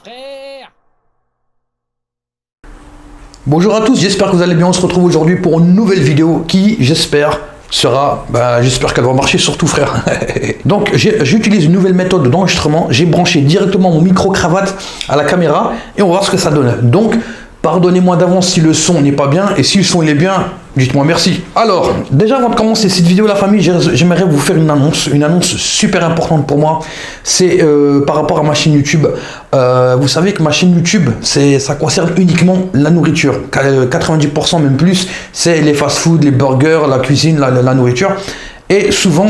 frère. Bonjour à tous, j'espère que vous allez bien. On se retrouve aujourd'hui pour une nouvelle vidéo qui, j'espère, j'espère qu'elle va marcher surtout, frère. Donc j'utilise une nouvelle méthode d'enregistrement. J'ai branché directement mon micro-cravate à la caméra et on va voir ce que ça donne. Donc pardonnez-moi d'avance si le son n'est pas bien, et si le son il est bien, dites-moi merci. Alors, déjà avant de commencer cette vidéo, la famille, j'aimerais vous faire une annonce super importante pour moi. C'est par rapport à ma chaîne YouTube. Vous savez que ma chaîne YouTube, ça concerne uniquement la nourriture. 90% même plus, c'est les fast-food, les burgers, la cuisine, la nourriture. Et souvent,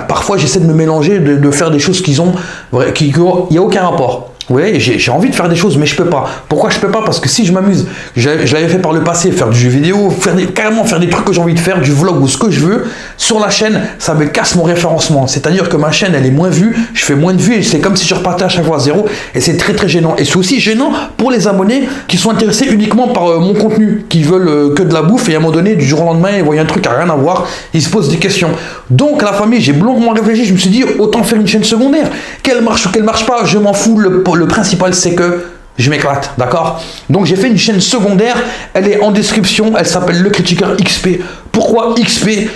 parfois j'essaie de me mélanger, de faire des choses il n'y a aucun rapport. Oui, j'ai envie de faire des choses, mais je peux pas. Pourquoi je peux pas? Parce que si je m'amuse, je l'avais fait par le passé, faire du jeu vidéo, carrément faire des trucs que j'ai envie de faire, du vlog ou ce que je veux, sur la chaîne, ça me casse mon référencement. C'est-à-dire que ma chaîne, elle est moins vue, je fais moins de vues, et c'est comme si je repartais à chaque fois à zéro, et c'est très très gênant. Et c'est aussi gênant pour les abonnés qui sont intéressés uniquement par mon contenu, qui veulent que de la bouffe, et à un moment donné, du jour au lendemain, ils voient un truc qui n'a rien à voir, ils se posent des questions. Donc la famille, j'ai longuement réfléchi, je me suis dit, autant faire une chaîne secondaire. Qu'elle marche ou qu'elle marche pas, je m'en fous. Le principal, c'est que je m'éclate, d'accord? Donc j'ai fait une chaîne secondaire, elle est en description, elle s'appelle Le Critiqueur XP. Pourquoi XP?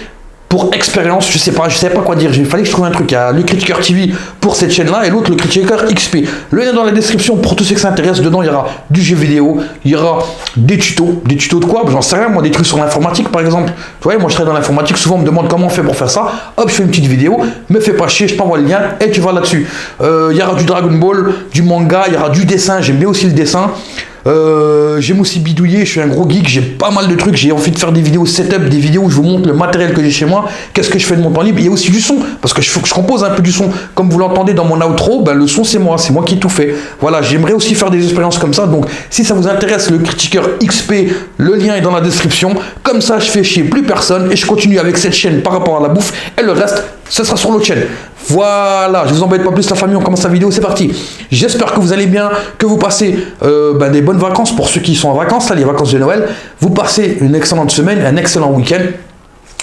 Pour expérience, je savais pas quoi dire, il fallait que je trouve un truc. Il y a Le Critiqueur TV pour cette chaîne-là et l'autre Le Critiqueur XP. Le lien dans la description pour tous ceux qui s'intéressent. Dedans, il y aura du jeu vidéo, il y aura des tutos. Des tutos de quoi? J'en sais rien, moi, des trucs sur l'informatique par exemple. Tu vois, moi je travaille dans l'informatique, souvent on me demande comment on fait pour faire ça. Hop, je fais une petite vidéo, me fais pas chier, je t'envoie le lien et tu vas là-dessus. Il y aura du Dragon Ball, du manga, il y aura du dessin, j'aime bien aussi le dessin. J'aime aussi bidouiller, je suis un gros geek, j'ai pas mal de trucs, j'ai envie de faire des vidéos setup, des vidéos où je vous montre le matériel que j'ai chez moi, qu'est-ce que je fais de mon temps libre. Il y a aussi du son, parce que je compose un peu du son, comme vous l'entendez dans mon outro, le son c'est moi qui tout fait. Voilà, j'aimerais aussi faire des expériences comme ça, donc si ça vous intéresse, Le Critiqueur XP, le lien est dans la description. Comme ça je fais chier plus personne et je continue avec cette chaîne par rapport à la bouffe, et le reste ce sera sur l'autre chaîne. Voilà, je vous embête pas plus la famille, on commence la vidéo, c'est parti. J'espère que vous allez bien, que vous passez des bonnes vacances pour ceux qui sont en vacances, là, les vacances de Noël. Vous passez une excellente semaine, un excellent week-end.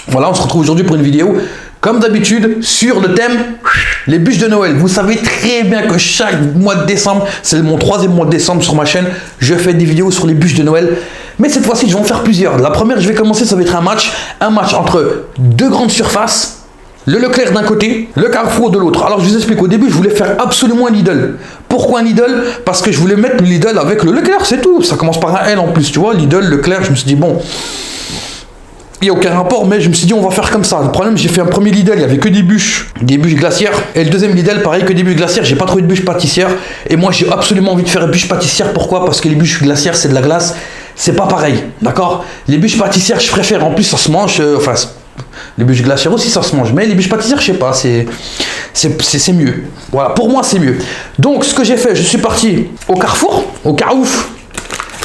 Voilà, on se retrouve aujourd'hui pour une vidéo, comme d'habitude, sur le thème les bûches de Noël. Vous savez très bien que chaque mois de décembre, c'est mon 3e mois de décembre sur ma chaîne, je fais des vidéos sur les bûches de Noël. Mais cette fois-ci, je vais en faire plusieurs. La première, je vais commencer, ça va être un match entre deux grandes surfaces. Le Leclerc d'un côté, le Carrefour de l'autre. Alors je vous explique, au début je voulais faire absolument un Lidl. Pourquoi un Lidl? Parce que je voulais mettre le Lidl avec le Leclerc, c'est tout. Ça commence par un L en plus, tu vois, Lidl, Leclerc, je me suis dit bon, il n'y a aucun rapport, mais je me suis dit on va faire comme ça. Le problème, j'ai fait un premier Lidl, il n'y avait que des bûches glacières. Et le deuxième Lidl, pareil, que des bûches glacières, j'ai pas trouvé de bûches pâtissières. Et moi j'ai absolument envie de faire une bûche pâtissière. Pourquoi? Parce que les bûches glacières c'est de la glace, c'est pas pareil, d'accord? Les bûches pâtissières je préfère, en plus ça se mange, les bûches glacières aussi ça se mange, mais les bûches pâtissières je sais pas, c'est mieux. Voilà, pour moi c'est mieux. Donc ce que j'ai fait, je suis parti au Carrefour, au Carouf,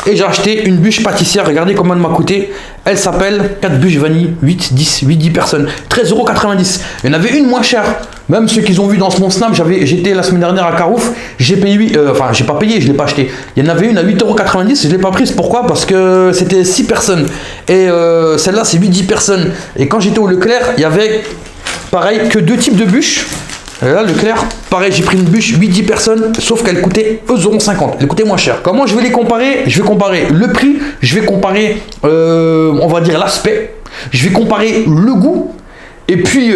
et j'ai acheté une bûche pâtissière. Regardez combien elle m'a coûté. Elle s'appelle 4 bûches vanille, 8-10 personnes, 13,90 €. Il y en avait une moins chère. Même ceux qu'ils ont vu dans mon snap, j'étais la semaine dernière à Carouf, j'ai payé j'ai pas payé, je l'ai pas acheté. Il y en avait une à 8,90 €, je l'ai pas prise. Pourquoi? Parce que c'était 6 personnes. Et celle-là c'est 8-10 personnes. Et quand j'étais au Leclerc, il y avait pareil que 2 types de bûches. Et là, Leclerc, pareil, j'ai pris une bûche 8-10 personnes, sauf qu'elle coûtait 1,50 €. Elle coûtait moins cher. Comment je vais les comparer? Je vais comparer le prix, je vais comparer, on va dire, l'aspect, je vais comparer le goût, et puis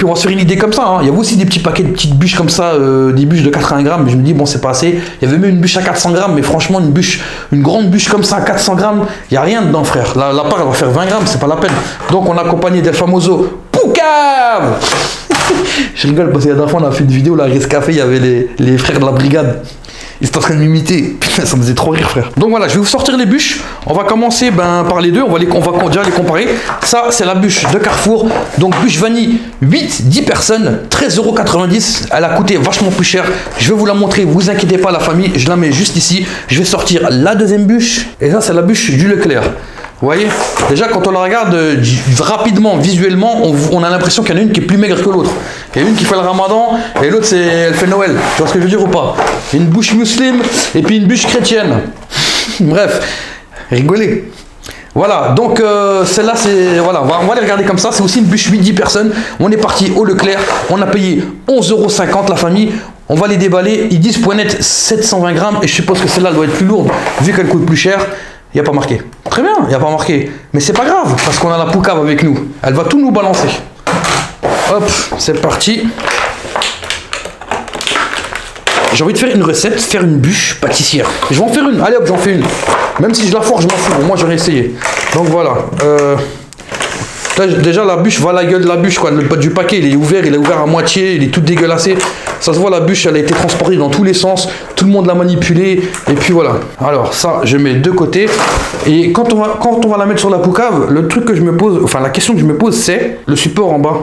on va se faire une idée comme ça. Hein. Il y avait aussi des petits paquets de petites bûches comme ça, des bûches de 80 grammes, mais je me dis, bon, c'est pas assez. Il y avait même une bûche à 400 grammes, mais franchement, une grande bûche comme ça à 400 grammes, il n'y a rien dedans, frère. La part, elle va faire 20 grammes, c'est pas la peine. Donc, on a accompagné del famoso Poucave. Je rigole parce que la dernière fois on a fait une vidéo là, Risque Café, il y avait les frères de la brigade. Ils étaient en train de m'imiter. Putain, ça me faisait trop rire, frère. Donc voilà, je vais vous sortir les bûches. On va commencer par les deux. On va déjà les comparer. Ça, c'est la bûche de Carrefour. Donc bûche vanille, 8-10 personnes, 13,90 €. Elle a coûté vachement plus cher. Je vais vous la montrer. Vous inquiétez pas, la famille. Je la mets juste ici. Je vais sortir la deuxième bûche. Et ça, c'est la bûche du Leclerc. Vous voyez, déjà quand on la regarde rapidement, visuellement, on a l'impression qu'il y en a une qui est plus maigre que l'autre. Il y a une qui fait le ramadan et l'autre elle fait Noël. Tu vois ce que je veux dire ou pas? Une bûche musulmane et puis une bûche chrétienne. Bref, rigolez. Voilà, donc celle-là, voilà, on va les regarder comme ça. C'est aussi une bûche 8-10 personnes. On est parti au Leclerc, on a payé 11,50 € la famille. On va les déballer. Ils disent point net 720 grammes. Et je suppose que celle-là doit être plus lourde. Vu qu'elle coûte plus cher, il n'y a pas marqué. Très bien, il n'y a pas marqué. Mais c'est pas grave, parce qu'on a la poucave avec nous. Elle va tout nous balancer. Hop, c'est parti. J'ai envie de faire une recette, faire une bûche pâtissière. Je vais en faire une. Allez hop, j'en fais une. Même si je la forge, je m'en fous. Bon, moi, j'aurais essayé. Donc voilà. Là, déjà, la bûche, voilà la gueule de la bûche, quoi. Le du paquet, il est ouvert à moitié, il est tout dégueulassé. Ça se voit, la bûche, elle a été transportée dans tous les sens. Tout le monde l'a manipulée. Et puis voilà. Alors, ça, je mets de côté. Et quand on va la mettre sur la poucave, le truc que je me pose, enfin, la question que je me pose, c'est le support en bas.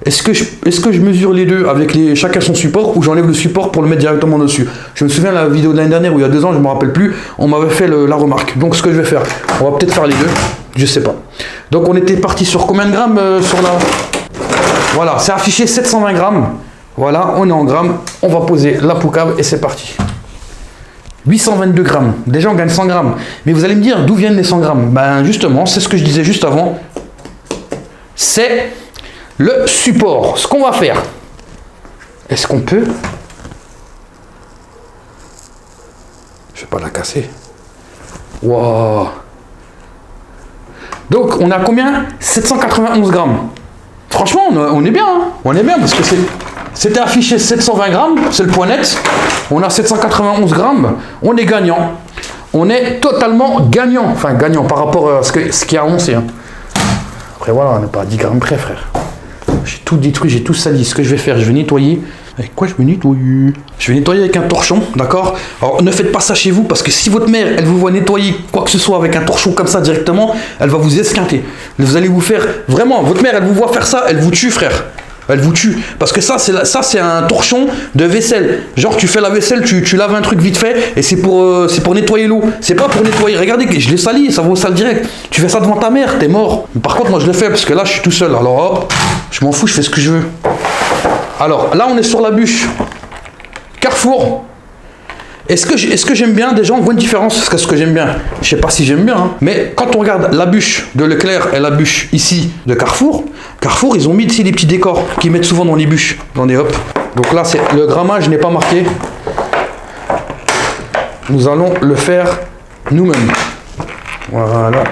Est-ce que je mesure les deux avec chacun son support ou j'enlève le support pour le mettre directement dessus? Je me souviens de la vidéo de l'année dernière où il y a 2 ans, je ne me rappelle plus, on m'avait fait la remarque. Donc ce que je vais faire, on va peut-être faire les deux, je sais pas. Donc on était parti sur combien de grammes sur la... Voilà, c'est affiché 720 grammes. Voilà, on est en grammes, on va poser la poucave et c'est parti. 822 grammes, déjà on gagne 100 grammes. Mais vous allez me dire d'où viennent les 100 grammes? Ben justement, c'est ce que je disais juste avant. C'est... le support. Ce qu'on va faire, est-ce qu'on peut... Je vais pas la casser. Waouh. Donc on a combien? 791 grammes. Franchement, on est bien. Hein, on est bien parce que c'était affiché 720 grammes, c'est le point net. On a 791 grammes. On est gagnant. On est totalement gagnant. Enfin gagnant par rapport à ce qui est annoncé. Hein. Après voilà, on n'est pas à 10 grammes près, frère. J'ai tout détruit, j'ai tout sali. Ce que je vais faire, je vais nettoyer. Avec quoi je vais nettoyer? Je vais nettoyer avec un torchon, d'accord? Alors ne faites pas ça chez vous parce que si votre mère, elle vous voit nettoyer quoi que ce soit avec un torchon comme ça directement, elle va vous esquinter. Vous allez vous faire... Vraiment, votre mère, elle vous voit faire ça, elle vous tue, frère. Elle vous tue. Parce que ça, c'est un torchon de vaisselle. Genre, tu fais la vaisselle, tu laves un truc vite fait et c'est pour nettoyer l'eau. C'est pas pour nettoyer. Regardez, je l'ai sali, ça va au sale direct. Tu fais ça devant ta mère, t'es mort. Par contre, moi, je le fais parce que là, je suis tout seul. Alors, hop, je m'en fous, je fais ce que je veux. Alors, là, on est sur la bûche Carrefour. Est-ce que j'aime bien? Déjà, on voit une différence. Parce que ce que j'aime bien, je sais pas si j'aime bien, hein, mais quand on regarde la bûche de Leclerc et la bûche ici de Carrefour, ils ont mis ici des petits décors qu'ils mettent souvent dans les bûches. Attendez, hop. Donc là, le grammage n'est pas marqué. Nous allons le faire nous-mêmes. Voilà.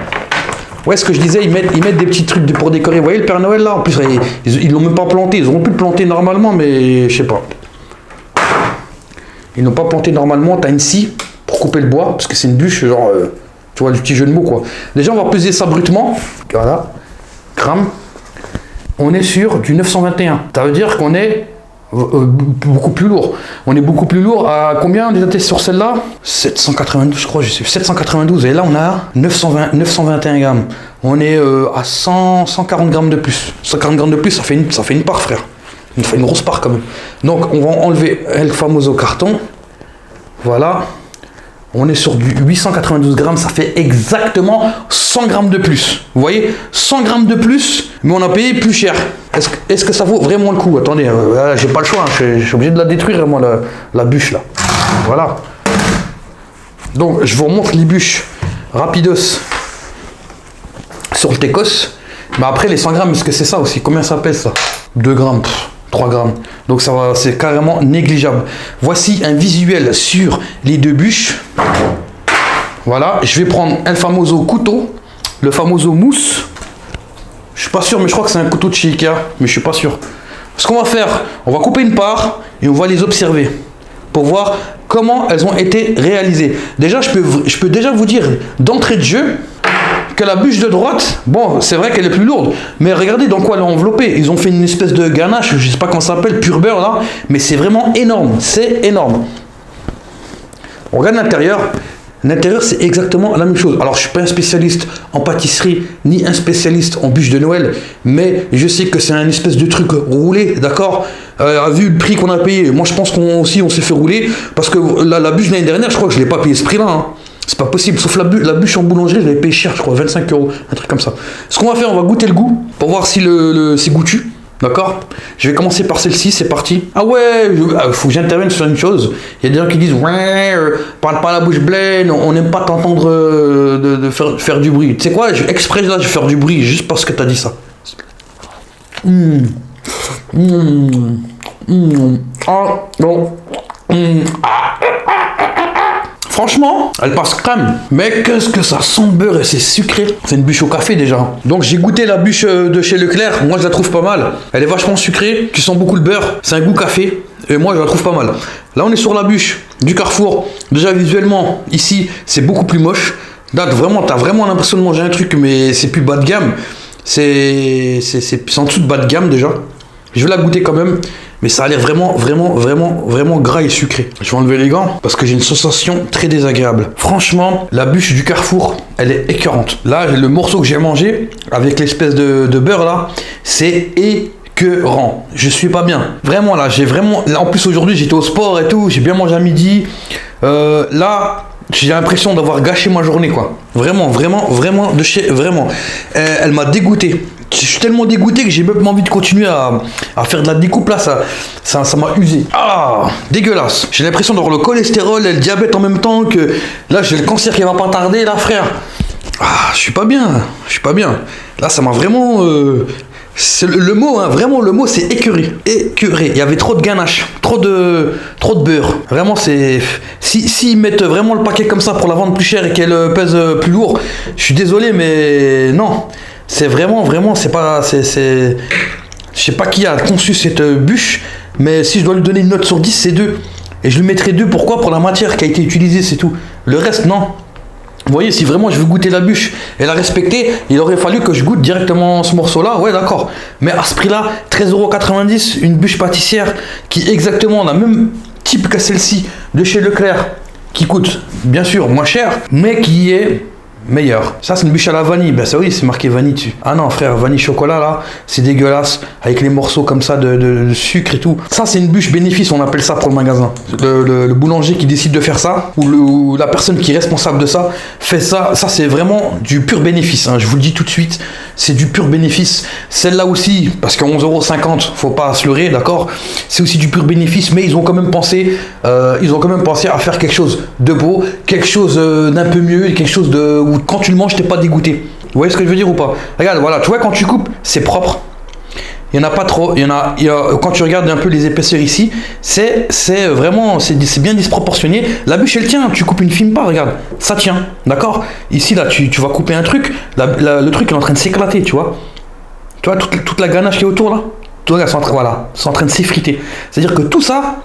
Ouais, ce que je disais, ils mettent des petits trucs pour décorer. Vous voyez le Père Noël là? En plus, ils l'ont même pas planté. Ils auront pu le planter normalement, mais je sais pas. Ils n'ont pas planté normalement. T'as une scie pour couper le bois, parce que c'est une bûche, genre, tu vois, le petit jeu de mots quoi. Déjà, on va peser ça brutement. Voilà. Grammes. On est sur du 921. Ça veut dire qu'on est beaucoup plus lourd. On est beaucoup plus lourd à combien on était sur celle-là? 792, je crois, je sais. 792. Et là, on a 921 grammes. On est à 140 grammes de plus. 140 grammes de plus, ça fait une part, frère. Ça fait une grosse part quand même. Donc, on va enlever El Famoso carton. Voilà. On est sur du 892 grammes, ça fait exactement 100 grammes de plus. Vous voyez, 100 grammes de plus, mais on a payé plus cher. Est-ce que ça vaut vraiment le coup? Attendez, j'ai pas le choix, hein, je suis obligé de la détruire, moi, la bûche, là. Voilà. Donc, je vous remontre les bûches rapidos sur le Tecos. Mais après, les 100 grammes, est-ce que c'est ça aussi? Combien ça pèse, ça? 2 grammes. 3 grammes. Donc ça va, c'est carrément négligeable. Voici un visuel sur les deux bûches. Voilà, je vais prendre un famoso couteau, le famoso mousse. Je suis pas sûr, mais je crois que c'est un couteau de chez Ikea, mais je suis pas sûr. Ce qu'on va faire, on va couper une part et on va les observer pour voir comment elles ont été réalisées. Déjà, je peux déjà vous dire d'entrée de jeu que la bûche de droite, bon, c'est vrai qu'elle est plus lourde, mais regardez dans quoi elle est enveloppée. Ils ont fait une espèce de ganache, je sais pas comment ça s'appelle, pur beurre là, mais c'est vraiment énorme, c'est énorme. On regarde l'intérieur. L'intérieur, c'est exactement la même chose. Alors, je suis pas un spécialiste en pâtisserie, ni un spécialiste en bûche de Noël, mais je sais que c'est un espèce de truc roulé, d'accord? Vu le prix qu'on a payé, moi je pense qu'on s'est fait rouler, parce que la bûche de l'année dernière, je crois que je l'ai pas payé ce prix-là, hein. C'est pas possible, sauf la bûche en boulangerie, je l'avais payé cher, je crois, 25 €, un truc comme ça. Ce qu'on va faire, on va goûter le goût, pour voir si c'est goûtu, d'accord? Je vais commencer par celle-ci, c'est parti. Ah ouais, faut que j'intervienne sur une chose. Il y a des gens qui disent, ouais, parle pas à la bouche pleine, on n'aime pas t'entendre de faire du bruit. Tu sais quoi, exprès là, je vais faire du bruit, juste parce que t'as dit ça. Ah, non. Franchement, elle passe crème. Mais qu'est-ce que ça sent le beurre et c'est sucré. C'est une bûche au café déjà. Donc j'ai goûté la bûche de chez Leclerc. Moi je la trouve pas mal. Elle est vachement sucrée. Tu sens beaucoup le beurre. C'est un goût café. Et moi je la trouve pas mal. Là on est sur la bûche du Carrefour. Déjà visuellement, ici c'est beaucoup plus moche. Là vraiment, t'as vraiment l'impression de manger un truc, mais c'est plus bas de gamme. C'est en dessous de bas de gamme déjà. Je vais la goûter quand même. Mais ça a l'air vraiment gras et sucré. Je vais enlever les gants parce que j'ai une sensation très désagréable. Franchement, la bûche du Carrefour, elle est écœurante. Là, le morceau que j'ai mangé avec l'espèce de beurre là, c'est écœurant. Je suis pas bien. Vraiment là, en plus aujourd'hui, j'étais au sport et tout. J'ai bien mangé à midi. Là, j'ai l'impression d'avoir gâché ma journée quoi. Vraiment. Elle m'a dégoûté. Je suis tellement dégoûté que j'ai même envie de continuer à faire de la découpe là, ça m'a usé. Ah, dégueulasse. J'ai l'impression d'avoir le cholestérol et le diabète en même temps que là j'ai le cancer qui va pas tarder là frère. Ah, je suis pas bien. Là ça m'a vraiment... c'est le mot, hein, vraiment le mot c'est écœuré. Il y avait trop de ganache, trop de beurre. Vraiment c'est... S'ils mettent vraiment le paquet comme ça pour la vendre plus cher et qu'elle pèse plus lourd, je suis désolé mais non. C'est vraiment, c'est pas... Je sais pas qui a conçu cette bûche, mais si je dois lui donner une note sur 10, c'est 2. Et je lui mettrai 2, pourquoi? Pour la matière qui a été utilisée, c'est tout. Le reste, non. Vous voyez, si vraiment je veux goûter la bûche et la respecter, il aurait fallu que je goûte directement ce morceau-là, ouais d'accord. Mais à ce prix-là, 13,90 €, une bûche pâtissière qui est exactement la même type que celle-ci de chez Leclerc, qui coûte bien sûr moins cher, mais qui est... meilleur. Ça c'est une bûche à la vanille. Ben ça oui, c'est marqué vanille dessus. Ah non frère, vanille chocolat là, c'est dégueulasse. Avec les morceaux comme ça de sucre et tout. Ça c'est une bûche bénéfice, on appelle ça pour le magasin. Le boulanger qui décide de faire ça, ou la personne qui est responsable de ça, fait ça. Ça c'est vraiment du pur bénéfice, hein. Je vous le dis tout de suite, c'est du pur bénéfice. Celle-là aussi, parce qu'à 11,50 €, faut pas se leurrer, d'accord. C'est aussi du pur bénéfice, mais ils ont quand même pensé à faire quelque chose de beau, quelque chose d'un peu mieux, quelque chose de... où quand tu le manges, t'es pas dégoûté. Vous voyez ce que je veux dire ou pas? Regarde, voilà, tu vois, quand tu coupes, c'est propre. Il n'y en a pas trop. Quand tu regardes un peu les épaisseurs ici, c'est vraiment, c'est bien disproportionné. La bûche, elle tient. Tu coupes une fine part, regarde. Ça tient. D'accord? Ici, là, tu vas couper un truc. Le truc est en train de s'éclater, tu vois. Tu vois, toute la ganache qui est autour, là. Tu vois, c'est en train de s'effriter. C'est-à-dire que tout ça,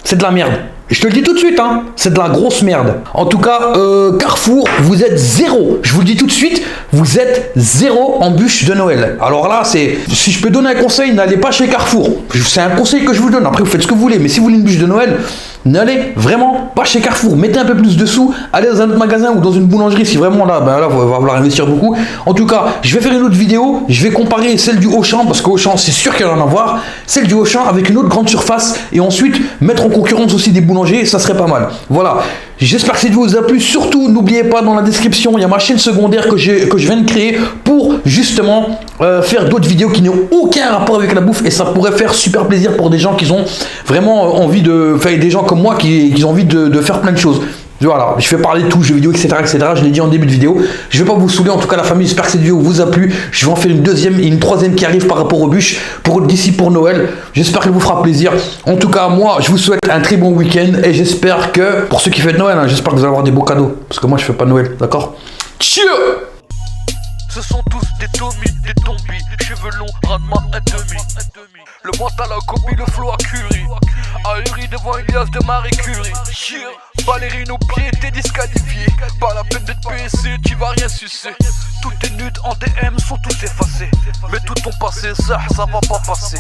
c'est de la merde. Je te le dis tout de suite, hein, c'est de la grosse merde. En tout cas, Carrefour, vous êtes 0. Je vous le dis tout de suite, vous êtes 0 en bûche de Noël. Alors là, si je peux donner un conseil, n'allez pas chez Carrefour. C'est un conseil que je vous donne. Après, vous faites ce que vous voulez. Mais si vous voulez une bûche de Noël, n'allez vraiment pas chez Carrefour. Mettez un peu plus de sous. Allez dans un autre magasin ou dans une boulangerie. Si vraiment là, ben là, vous va falloir investir beaucoup. En tout cas, je vais faire une autre vidéo. Je vais comparer celle du Auchan, parce qu'Auchan, c'est sûr qu'il y en a à voir. Celle du Auchan avec une autre grande surface. Et ensuite, mettre en concurrence aussi des boulangers. Ça serait pas mal. Voilà. J'espère que cette vidéo vous a plu. Surtout, n'oubliez pas, dans la description, il y a ma chaîne secondaire que je viens de créer pour justement faire d'autres vidéos qui n'ont aucun rapport avec la bouffe. Et ça pourrait faire super plaisir pour des gens qui ont vraiment envie de... Enfin, des gens comme moi qui ont envie de faire plein de choses. Voilà, je vais parler de tout, jeux vidéo, etc., etc. Je l'ai dit en début de vidéo. Je vais pas vous saouler, en tout cas la famille, j'espère que cette vidéo vous a plu. Je vais en faire une deuxième et une troisième qui arrive par rapport aux bûches d'ici pour Noël. J'espère qu'elle vous fera plaisir. En tout cas, moi, je vous souhaite un très bon week-end et j'espère que, pour ceux qui fêtent Noël, hein, j'espère que vous allez avoir des beaux cadeaux. Parce que moi, je fais pas Noël, d'accord? Tchou! Ce sont tous des Tommy, des tombis, cheveux longs, rendement un demi. Le mental a copie, le flow a Curie. Ahuri devant une liasse de Marie Curie. Ballerine aux pieds, t'es disqualifié. Pas la peine d'être PSC, tu vas rien sucer. Toutes tes nudes en DM sont tous effacées. Mais tout ton passé, ça va pas passer.